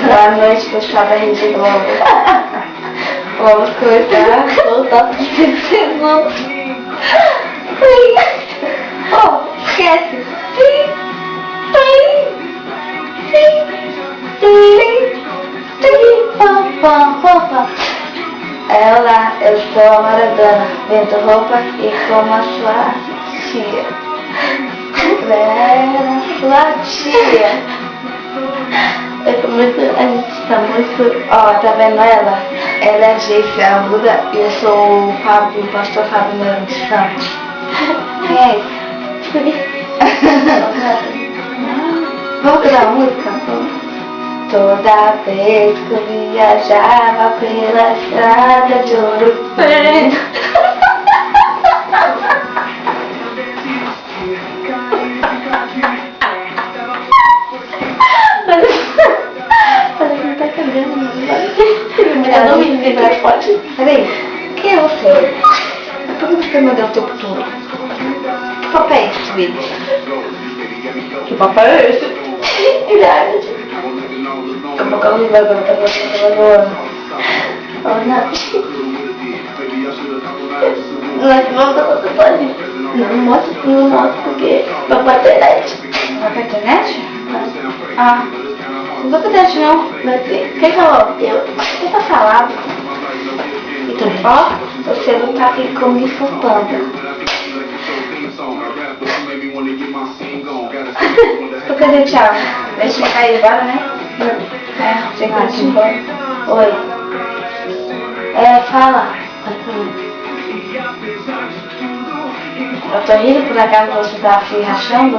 Boa noite, pessoal da Rede Globo. Vamos começar. Voltar pro segundo. Oh, esquece. Olá, eu sou a Maradona, vendo roupa e como a sua tia. Sua tia. A gente tá muito... Ó, tá vendo ela? Ela é Geice Arruda e eu sou o Fábio, o pastor Fábio Moura de Santos. Quem é esse? Vamos cantar a música? Toda vez que eu viajava pela estrada de Ouro Preto. Eu não me lembro, mas pode. Peraí, quem é você? Por que você mandou o tempo todo? Que papel é esse, Willis? Que papel é esse? Verdade. Como que eu não vai contar pra você agora? Oh, não. Não, não mostra porque vai pra internet. Vai pra internet? Ah. Não vou pra internet não. Quem falou? Eu. Quem tá falando? Então, ó, você não tá aqui comigo fofando. Por que gente ama? Deixa eu cair embora, né? É, você vai embora. Oi. Fala. Eu tô rindo por acaso você tá se rachando?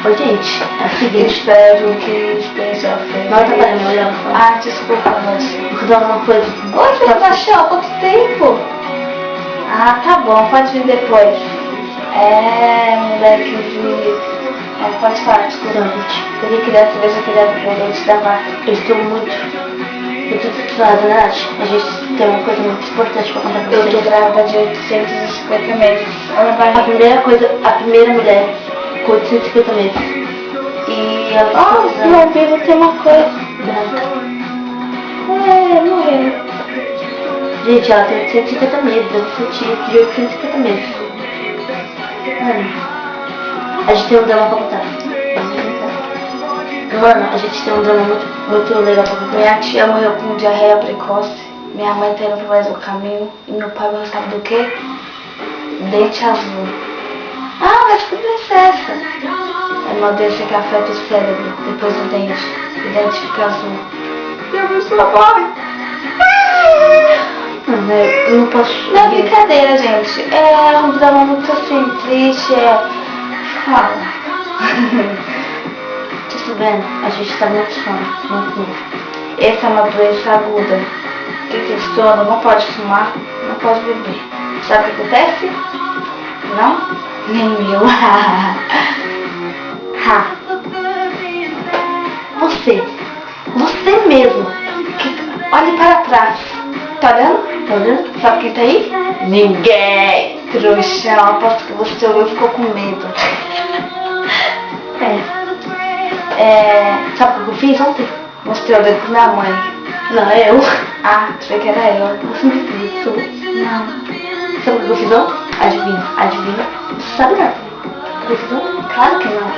Oi, gente, é o seguinte. Espero que esteja feliz. Não, tá parando, meu olhar. Ah, desculpa, moça. Vou dar uma coisa. Oi, você baixou há quanto tempo? Ah, tá bom, pode vir depois. Moleque de... pode falar, desculpa. Peguei criança, veja criança pra gente da vaca. Eu estou muito frustrada, né, Nath? A gente tem uma coisa muito importante pra contar pra Eu vocês. tô grávida de 850 meses. Ela vai... A primeira mulher com 850 meses. E ela tá no umbigo tem uma coisa. branca. Morreu. Gente, ela tem 850 meses, eu sou tia de 850 meses. Mano, a gente tem um drama pra contar. Mano, a gente tem um drama muito legal pra contar. Minha tia morreu com diarreia precoce. Minha mãe tá indo pro mais do caminho. E meu pai não sabe do que? Dente azul. Ah, mas que doença é essa? É uma doença que afeta o cérebro, depois o dente. O dente fica azul. E a pessoa morre. Eu não posso... Não é brincadeira, gente. É um drama muito assim, triste. Fala. Tá vendo? A gente tá muito sono, muito. Essa é uma doença aguda. Quem tem sono não pode fumar, não pode beber. Sabe o que acontece? Não? Nem eu. Você mesmo. Olhe para trás. Tá olhando? Tá olhando? Sabe quem tá aí? Ninguém. Trouxão, aposto que você olhou e ficou com medo. Sabe o que eu fiz ontem? Mostrei o dedo pra minha mãe. Não, é eu. Ah, achei que era eu. Você me fez. Não. Sabe o que eu fiz ontem? Adivinha. Você sabe não? O que eu fiz ontem? Claro que não.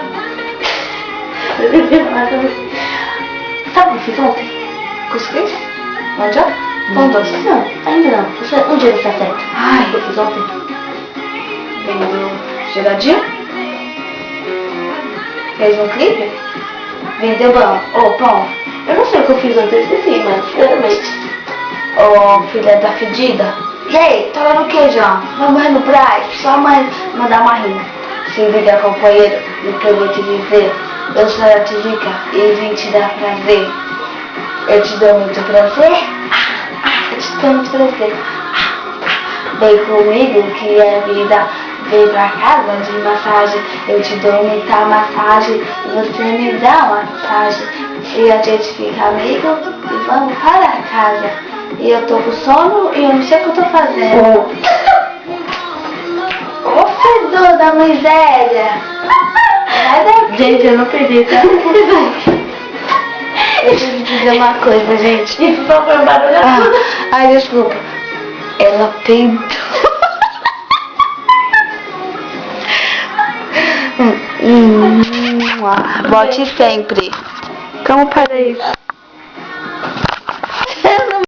Sabe o que eu fiz ontem? Cuscuz? Mandioca? Pão doce? Não, ainda não. Um dia você acerta. Ai. O que eu fiz ontem? Vendeu geladinho? Fez um clipe? Vendeu pão? Eu não sei o que eu fiz ontem, eu esqueci, mas sinceramente. Filha da fedida. E aí, tá lá no queijão? Vai morrer no Braz? Sua mãe mandar uma rima. Se liga, companheiro, no que eu vou te dizer. Eu sou a Tizica e vim te dar prazer. Eu te dou muito prazer. Eu te dou muito prazer. Vem comigo que é vida. Vem pra casa de massagem. Eu te dou muita massagem. Você me dá massagem. E a gente fica amigo e vamos para casa. E eu tô com sono e eu não sei o que eu tô fazendo. Ô fedor da miséria! Sai daqui! Gente, eu não perdi, tá? Eu preciso dizer uma coisa, gente. Isso só foi um barulho. Ai, desculpa. Ela peidou. Volte sempre. Como para isso?